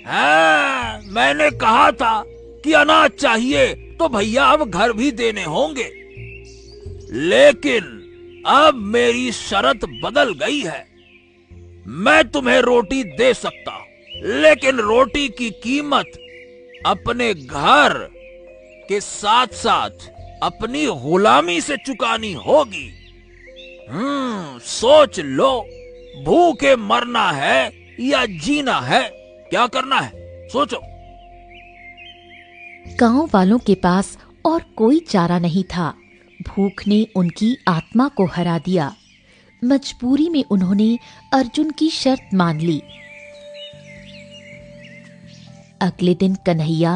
हाँ, मैंने कहा था कि अनाज चाहिए तो भैया अब घर भी देने होंगे, लेकिन अब मेरी शर्त बदल गई है। मैं तुम्हें रोटी दे सकता हूं, लेकिन रोटी की कीमत अपने घर के साथ साथ अपनी गुलामी से चुकानी होगी। सोच लो, भूखे मरना है या जीना है, क्या करना है, सोचो। गांव वालों के पास और कोई चारा नहीं था। भूख ने उनकी आत्मा को हरा दिया। मजबूरी में उन्होंने अर्जुन की शर्त मान ली। अगले दिन कन्हैया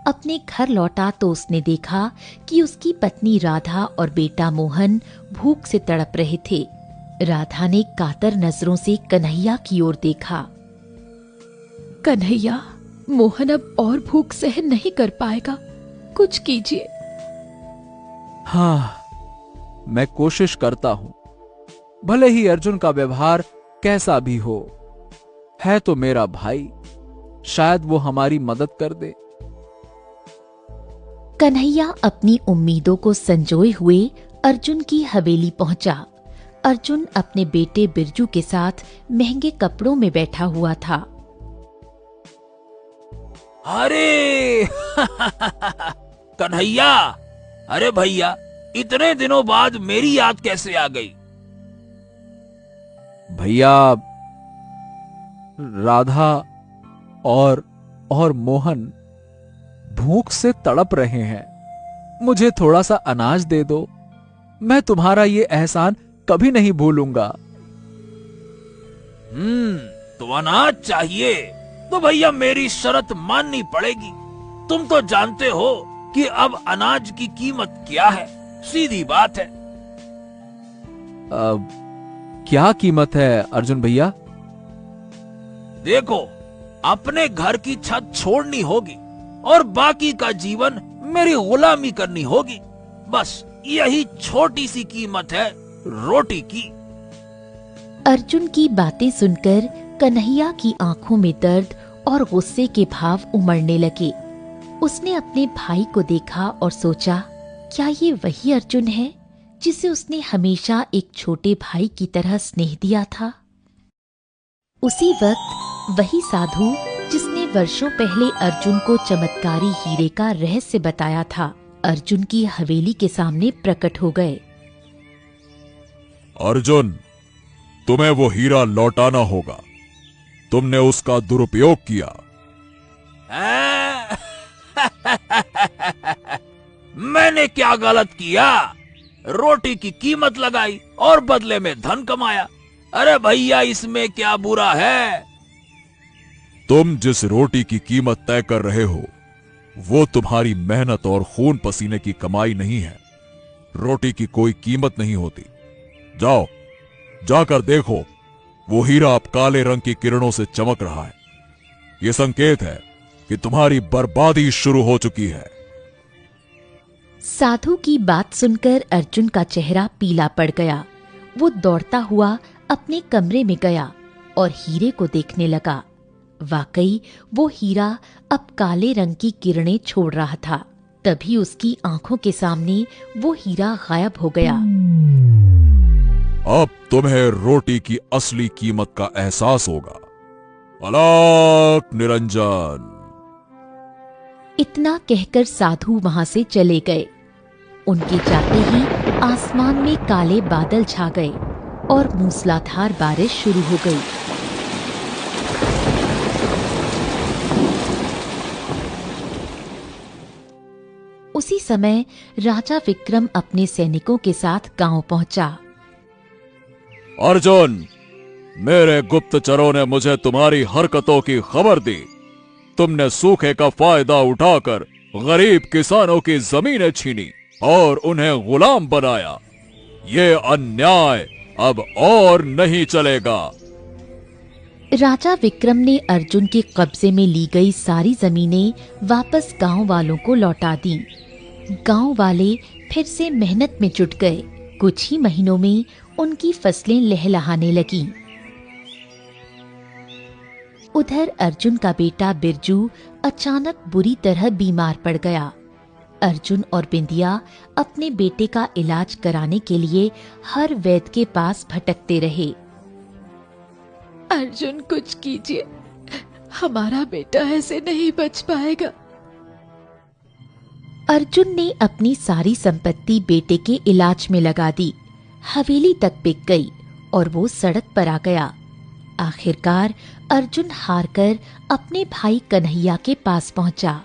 अपने घर लौटा तो उसने देखा कि उसकी पत्नी राधा और बेटा मोहन भूख से तड़प रहे थे। राधा ने कातर नजरों से कन्हैया की ओर देखा। कन्हैया, मोहन अब और भूख सहन नहीं कर पाएगा, कुछ कीजिए। हाँ, मैं कोशिश करता हूं, भले ही अर्जुन का व्यवहार कैसा भी हो। है तो मेरा भाई, शायद वो हमारी मदद कर दे। कन्हैया अपनी उम्मीदों को संजोए हुए अर्जुन की हवेली पहुंचा। अर्जुन अपने बेटे बिरजू के साथ महंगे कपड़ों में बैठा हुआ था। अरे कन्हैया, अरे भैया, इतने दिनों बाद मेरी याद कैसे आ गई? भैया, राधा और मोहन भूख से तड़प रहे हैं। मुझे थोड़ा सा अनाज दे दो, मैं तुम्हारा ये एहसान कभी नहीं भूलूंगा। तो अनाज चाहिए तो भैया मेरी शर्त माननी पड़ेगी। तुम तो जानते हो कि अब अनाज की कीमत क्या है, सीधी बात है। क्या कीमत है अर्जुन भैया? देखो, अपने घर की छत छोड़नी होगी और बाकी का जीवन मेरी गुलामी करनी होगी। बस यही छोटी सी कीमत है रोटी की। अर्जुन की बातें सुनकर कन्हैया की आंखों में दर्द और गुस्से के भाव उमड़ने लगे। उसने अपने भाई को देखा और सोचा, क्या ये वही अर्जुन है जिसे उसने हमेशा एक छोटे भाई की तरह स्नेह दिया था? उसी वक्त वही साधु जिसने वर्षों पहले अर्जुन को चमत्कारी हीरे का रहस्य बताया था, अर्जुन की हवेली के सामने प्रकट हो गए। अर्जुन, तुम्हें वो हीरा लौटाना होगा। तुमने उसका दुरुपयोग किया। मैंने क्या गलत किया? रोटी की कीमत लगाई और बदले में धन कमाया। अरे भैया, इसमें क्या बुरा है? तुम जिस रोटी की कीमत तय कर रहे हो, वो तुम्हारी मेहनत और खून पसीने की कमाई नहीं है। रोटी की कोई कीमत नहीं होती। जाओ, जाकर देखो, वो हीरा अब काले रंग की किरणों से चमक रहा है। ये संकेत है कि तुम्हारी बर्बादी शुरू हो चुकी है। साधु की बात सुनकर अर्जुन का चेहरा पीला पड़ गया। वो दौड़ता हुआ अपने कमरे में गया और हीरे को देखने लगा। वाकई वो हीरा अब काले रंग की किरणें छोड़ रहा था। तभी उसकी आंखों के सामने वो हीरा गायब हो गया। अब तुम्हें रोटी की असली कीमत का एहसास होगा। अलग निरंजन। इतना कहकर साधु वहां से चले गए। उनके जाते ही आसमान में काले बादल छा गए और मूसलाधार बारिश शुरू हो गई। उसी समय राजा विक्रम अपने सैनिकों के साथ गांव पहुंचा। अर्जुन, मेरे गुप्तचरों ने मुझे तुम्हारी हरकतों की खबर दी। तुमने सूखे का फायदा उठाकर गरीब किसानों की जमीनें छीनी और उन्हें गुलाम बनाया। ये अन्याय अब और नहीं चलेगा। राजा विक्रम ने अर्जुन के कब्जे में ली गई सारी जमीनें वापस गांव वालों को लौटा दी। गांव वाले फिर से मेहनत में जुट गए। कुछ ही महीनों में उनकी फसलें लहलहाने लगीं। उधर अर्जुन का बेटा बिरजू अचानक बुरी तरह बीमार पड़ गया। अर्जुन और बिंदिया अपने बेटे का इलाज कराने के लिए हर वैद्य के पास भटकते रहे। अर्जुन, कुछ कीजिए, हमारा बेटा ऐसे नहीं बच पाएगा। अर्जुन ने अपनी सारी संपत्ति बेटे के इलाज में लगा दी। हवेली तक बिक गई और वो सड़क पर आ गया। आखिरकार अर्जुन हारकर अपने भाई कन्हैया के पास पहुंचा।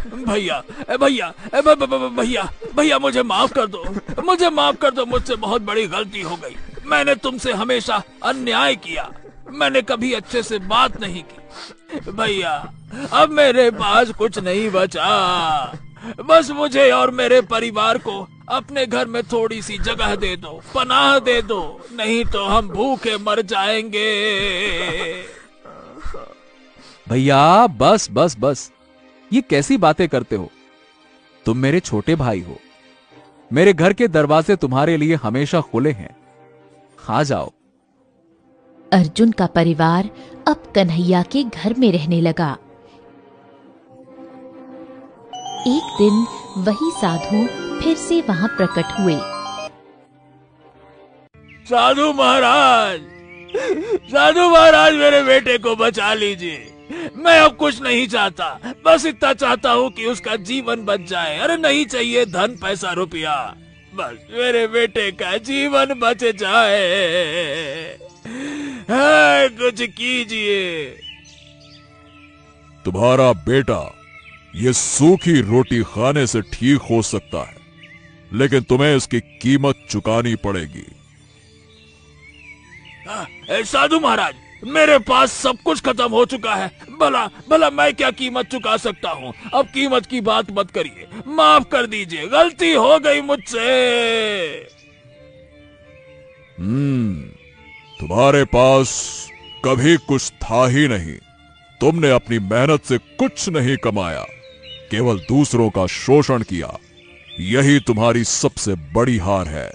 भैया भैया भैया भैया, मुझे माफ कर दो, मुझे माफ कर दो। मुझसे बहुत बड़ी गलती हो गई। मैंने तुमसे हमेशा अन्याय किया। मैंने कभी अच्छे से बात नहीं की। भैया, अब मेरे पास कुछ नहीं बचा। बस मुझे और मेरे परिवार को अपने घर में थोड़ी सी जगह दे दो, पनाह दे दो, नहीं तो हम भूखे मर जाएंगे। भैया बस बस बस, ये कैसी बातें करते हो? तुम मेरे छोटे भाई हो। मेरे घर के दरवाजे तुम्हारे लिए हमेशा खुले हैं। आ जाओ। अर्जुन का परिवार अब कन्हैया के घर में रहने लगा। एक दिन वही साधु फिर से वहां प्रकट हुए। साधु महाराज, साधु महाराज, मेरे बेटे को बचा लीजिए। मैं अब कुछ नहीं चाहता, बस इतना चाहता हूँ कि उसका जीवन बच जाए। अरे नहीं चाहिए धन पैसा रुपया, बस मेरे बेटे का जीवन बच जाए। कुछ कीजिए। तुम्हारा बेटा ये सूखी रोटी खाने से ठीक हो सकता है, लेकिन तुम्हें इसकी कीमत चुकानी पड़ेगी। साधु महाराज, मेरे पास सब कुछ खत्म हो चुका है। भला भला मैं क्या कीमत चुका सकता हूँ? अब कीमत की बात मत करिए, माफ कर दीजिए, गलती हो गई मुझसे। तुम्हारे पास कभी कुछ था ही नहीं। तुमने अपनी मेहनत से कुछ नहीं कमाया, केवल दूसरों का शोषण किया। यही तुम्हारी सबसे बड़ी हार है।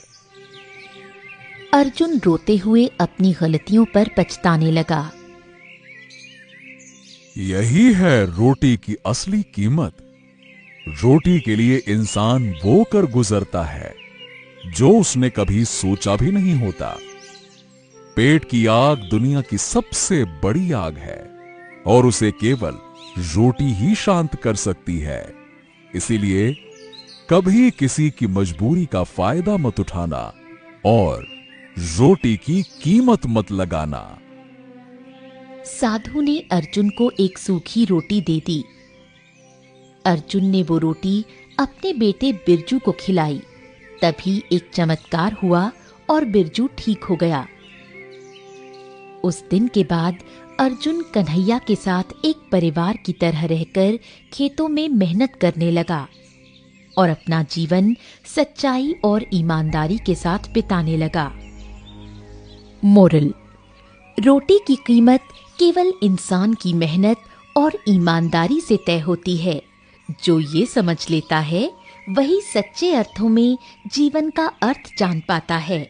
अर्जुन रोते हुए अपनी गलतियों पर पछताने लगा। यही है रोटी की असली कीमत। रोटी के लिए इंसान वो कर गुजरता है जो उसने कभी सोचा भी नहीं होता। पेट की आग दुनिया की सबसे बड़ी आग है और उसे केवल रोटी ही शांत कर सकती है। इसीलिए कभी किसी की मजबूरी का फायदा मत उठाना और रोटी की कीमत मत लगाना। साधु ने अर्जुन को एक सूखी रोटी दे दी। अर्जुन ने वो रोटी अपने बेटे बिरजू को खिलाई। तभी एक चमत्कार हुआ और बिरजू ठीक हो गया। उस दिन के बाद अर्जुन कन्हैया के साथ एक परिवार की तरह रहकर खेतों में मेहनत करने लगा और अपना जीवन सच्चाई और ईमानदारी के साथ बिताने लगा। मोरल: रोटी की कीमत केवल इंसान की मेहनत और ईमानदारी से तय होती है। जो ये समझ लेता है वही सच्चे अर्थों में जीवन का अर्थ जान पाता है।